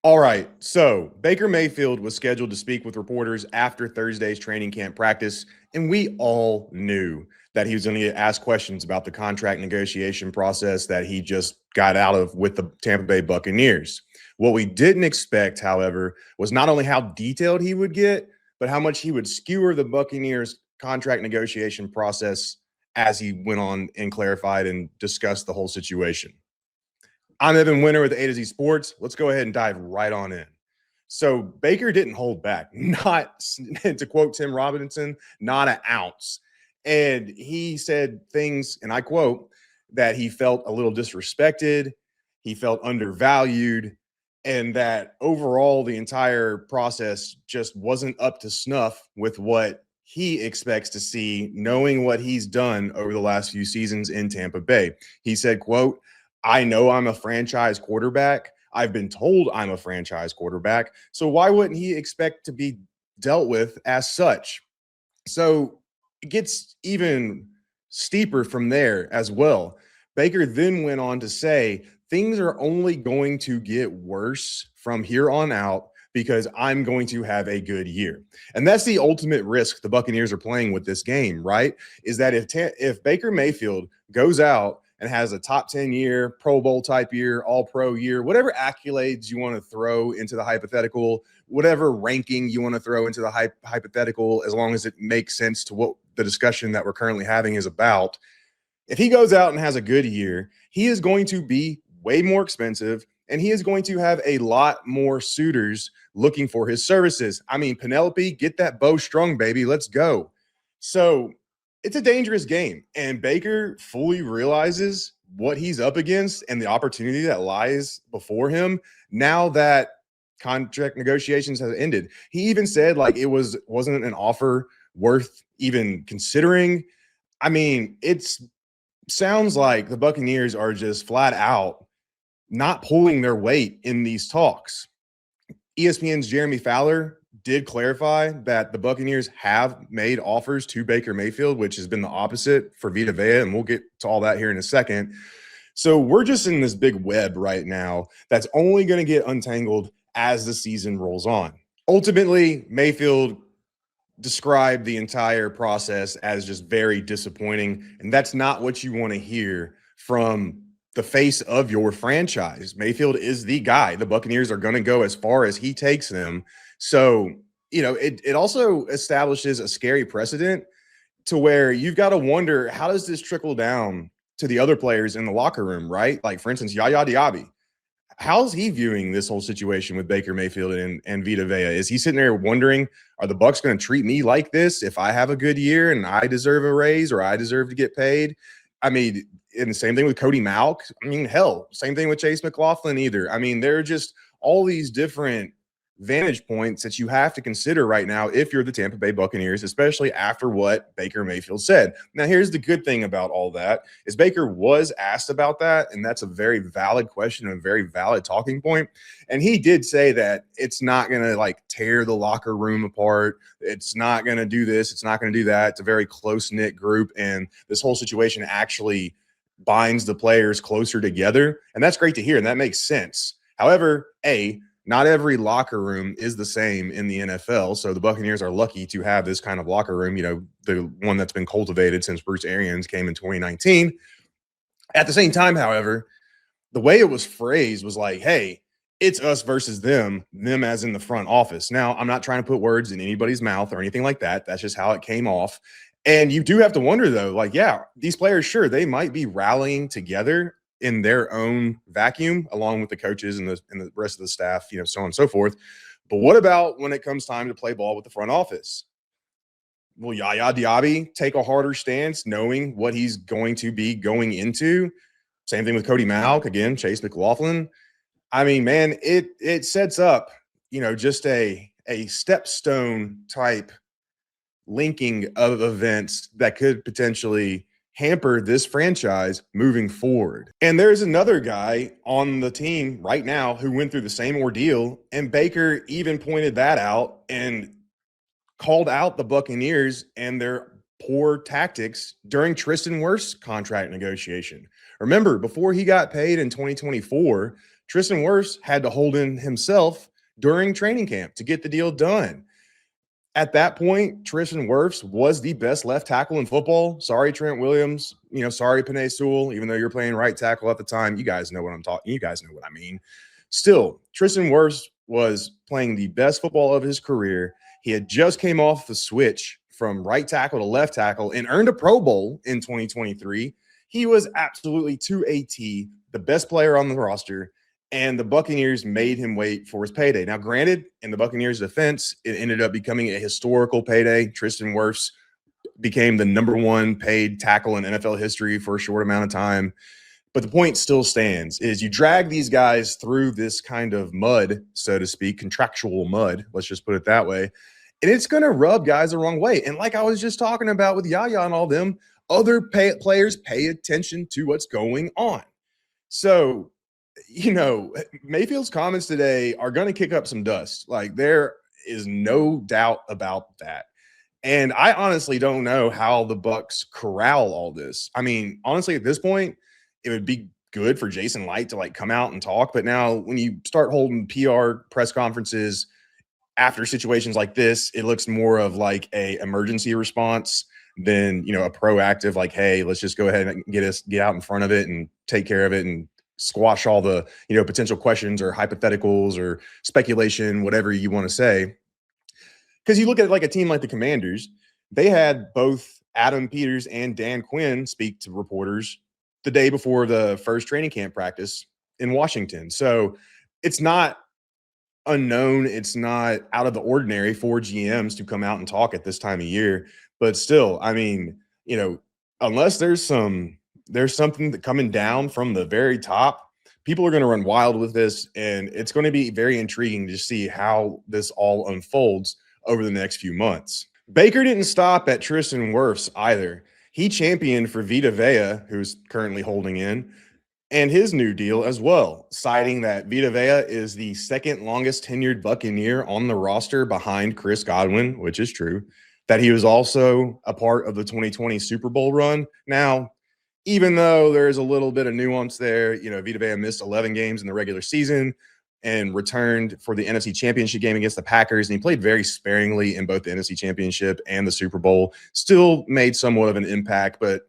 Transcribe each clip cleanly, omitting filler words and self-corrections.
All right. So Baker Mayfield was scheduled to speak with reporters after Thursday's training camp practice, and we all knew that he was going to get asked questions about the contract negotiation process that he just got out of with the Tampa Bay Buccaneers. What we didn't expect, however, was not only how detailed he would get, but how much he would skewer the Buccaneers contract negotiation process as he went on and clarified and discussed the whole situation. I'm Evan Winter with A to Z Sports. Let's go ahead and dive right on in. So Baker didn't hold back, not to quote Tim Robinson, not an ounce. And he said things, and I quote, that he felt a little disrespected, he felt undervalued, and that overall the entire process just wasn't up to snuff with what he expects to see, knowing what he's done over the last few seasons in Tampa Bay. He said, quote, I know I'm a franchise quarterback. I've been told I'm a franchise quarterback. So why wouldn't he expect to be dealt with as such? So it gets even steeper from there as well. Baker then went on to say, things are only going to get worse from here on out because I'm going to have a good year. And that's the ultimate risk the Buccaneers are playing with this game, right? Is that if Baker Mayfield goes out and has a top 10 year, Pro Bowl type year, all pro year, whatever accolades you want to throw into the hypothetical, whatever ranking you want to throw into the hypothetical, as long as it makes sense to what the discussion that we're currently having is about. If he goes out and has a good year, he is going to be way more expensive and he is going to have a lot more suitors looking for his services. I mean, Penelope, get that bow strung, baby. Let's go. So it's a dangerous game. And Baker fully realizes what he's up against and the opportunity that lies before him now that contract negotiations have ended. He even said like wasn't an offer worth even considering. I mean, it's sounds like the Buccaneers are just flat out not pulling their weight in these talks. ESPN's Jeremy Fowler did clarify that the Buccaneers have made offers to Baker Mayfield, which has been the opposite for Vita Vea, and we'll get to all that here in a second. So we're just in this big web right now that's only going to get untangled as the season rolls on. Ultimately, Mayfield described the entire process as just very disappointing, and that's not what you want to hear from the face of your franchise. Mayfield is the guy. The Buccaneers are going to go as far as he takes them. So, it also establishes a scary precedent to where you've got to wonder, how does this trickle down to the other players in the locker room, right? Like, for instance, Yaya Diaby. How's he viewing this whole situation with Baker Mayfield and Vita Vea? Is he sitting there wondering, are the Bucs going to treat me like this if I have a good year and I deserve a raise or I deserve to get paid? I mean, and the same thing with Cody Malk. I mean, hell, same thing with Chase McLaughlin either. I mean, there are just all these different vantage points that you have to consider right now if you're the Tampa Bay Buccaneers, especially after what Baker Mayfield said. Now, here's the good thing about all that is Baker was asked about that, and that's a very valid question and a very valid talking point. And he did say that it's not going to like tear the locker room apart. It's not going to do this. It's not going to do that. It's a very close-knit group, and this whole situation actually binds the players closer together. And that's great to hear, and that makes sense. However, not every locker room is the same in the NFL. So the Buccaneers are lucky to have this kind of locker room, the one that's been cultivated since Bruce Arians came in 2019. At the same time, however, the way it was phrased was like, hey, it's us versus them as in the front office. Now, I'm not trying to put words in anybody's mouth or anything like that. That's just how it came off. And you do have to wonder, though, like, yeah, these players, sure, they might be rallying together in their own vacuum, along with the coaches and the rest of the staff, so on and so forth. But what about when it comes time to play ball with the front office? Will Yaya Diaby take a harder stance, knowing what he's going to be going into? Same thing with Cody Malk, again, Chase McLaughlin. I mean, man, it sets up, just a stepstone type linking of events that could potentially hamper this franchise moving forward. And there's another guy on the team right now who went through the same ordeal, and Baker even pointed that out and called out the Buccaneers and their poor tactics during Tristan Wirfs' contract negotiation. Remember, before he got paid in 2024, Tristan Wirfs had to hold in himself during training camp to get the deal done. At that point, Tristan Wirfs was the best left tackle in football. Sorry, Trent Williams. Sorry, Penei Sewell, even though you're playing right tackle at the time. You guys know what I'm talking. You guys know what I mean. Still, Tristan Wirfs was playing the best football of his career. He had just came off the switch from right tackle to left tackle and earned a Pro Bowl in 2023. He was absolutely to a T, the best player on the roster, and the Buccaneers made him wait for his payday. Now, granted, in the Buccaneers' defense, it ended up becoming a historical payday. Tristan Wirfs became the number one paid tackle in NFL history for a short amount of time. But the point still stands is you drag these guys through this kind of mud, so to speak, contractual mud, let's just put it that way, and it's going to rub guys the wrong way. And like I was just talking about with Yaya and all them, other players pay attention to what's going on. So, Mayfield's comments today are going to kick up some dust. Like, there is no doubt about that. And I honestly don't know how the Bucs corral all this. I mean, honestly, at this point, it would be good for Jason Light to come out and talk. But now when you start holding PR press conferences after situations like this, it looks more of like a emergency response than, a proactive, like, hey, let's just go ahead and get out in front of it and take care of it and squash all the, potential questions or hypotheticals or speculation, whatever you want to say. Because you look at a team like the Commanders, they had both Adam Peters and Dan Quinn speak to reporters the day before the first training camp practice in Washington. So it's not unknown. It's not out of the ordinary for GMs to come out and talk at this time of year. But still, I mean, unless there's something that coming down from the very top, people are going to run wild with this. And it's going to be very intriguing to see how this all unfolds over the next few months. Baker didn't stop at Tristan Wirfs either. He championed for Vita Vea, who's currently holding in, and his new deal as well, citing that Vita Vea is the second longest tenured Buccaneer on the roster behind Chris Godwin, which is true, that he was also a part of the 2020 Super Bowl run. Now, even though there's a little bit of nuance there, Vita Vea missed 11 games in the regular season and returned for the NFC Championship game against the Packers, and he played very sparingly in both the NFC Championship and the Super Bowl. Still made somewhat of an impact, but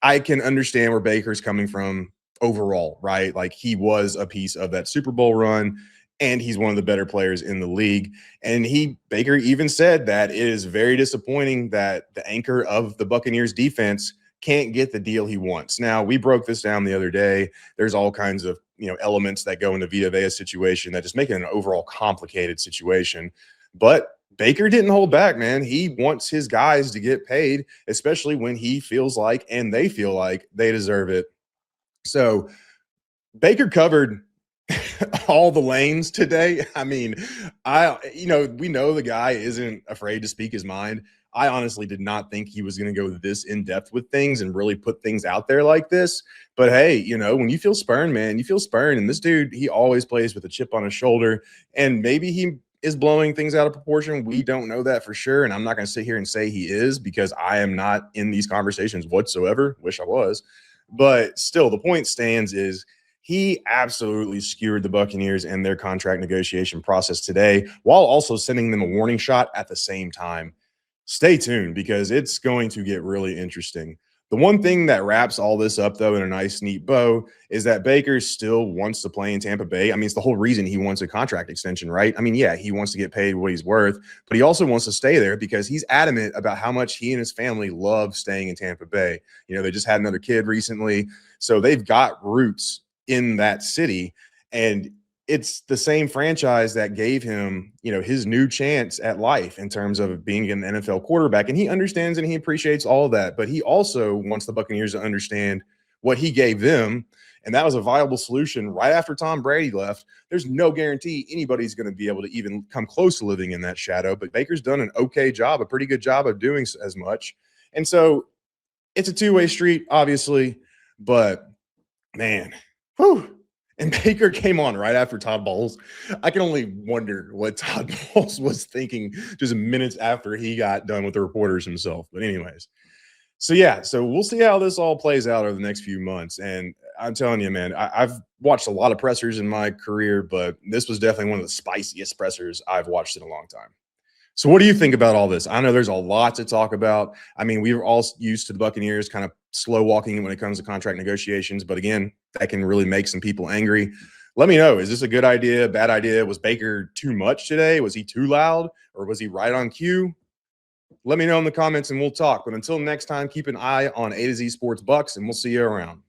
I can understand where Baker's coming from overall, right? Like, he was a piece of that Super Bowl run, and he's one of the better players in the league. And Baker even said that it is very disappointing that the anchor of the Buccaneers defense can't get the deal he wants. Now, we broke this down the other day. There's all kinds of elements that go into Vita Vea's situation that just make it an overall complicated situation. But Baker didn't hold back, man. He wants his guys to get paid, especially when he feels like and they feel like they deserve it. So Baker covered all the lanes today. I mean, we know the guy isn't afraid to speak his mind. I honestly did not think he was going to go this in depth with things and really put things out there like this. But hey, when you feel spurned, man, you feel spurned. And this dude, he always plays with a chip on his shoulder. And maybe he is blowing things out of proportion. We don't know that for sure. And I'm not going to sit here and say he is, because I am not in these conversations whatsoever. Wish I was. But still, the point stands is he absolutely skewered the Buccaneers and their contract negotiation process today, while also sending them a warning shot at the same time. Stay tuned, because it's going to get really interesting. The one thing that wraps all this up, though, in a nice, neat bow is that Baker still wants to play in Tampa Bay. I mean, it's the whole reason he wants a contract extension, right? I mean, yeah, he wants to get paid what he's worth, but he also wants to stay there because he's adamant about how much he and his family love staying in Tampa Bay. They just had another kid recently, so they've got roots in that city. And it's the same franchise that gave him, his new chance at life in terms of being an NFL quarterback. And he understands and he appreciates all of that. But he also wants the Buccaneers to understand what he gave them. And that was a viable solution right after Tom Brady left. There's no guarantee anybody's going to be able to even come close to living in that shadow. But Baker's done an okay job, a pretty good job of doing as much. And so it's a two-way street, obviously. But, man, whew. And Baker came on right after Todd Bowles. I can only wonder what Todd Bowles was thinking just minutes after he got done with the reporters himself. But anyways, so we'll see how this all plays out over the next few months. And I'm telling you, man, I've watched a lot of pressers in my career, but this was definitely one of the spiciest pressers I've watched in a long time. So what do you think about all this? I know there's a lot to talk about. I mean, we were all used to the Buccaneers kind of slow walking when it comes to contract negotiations, but again, that can really make some people angry. Let me know. Is this a good idea, bad idea? Was Baker too much today? Was he too loud, or was he right on cue? Let me know in the comments and we'll talk. But until next time, keep an eye on A to Z Sports Bucs, and we'll see you around.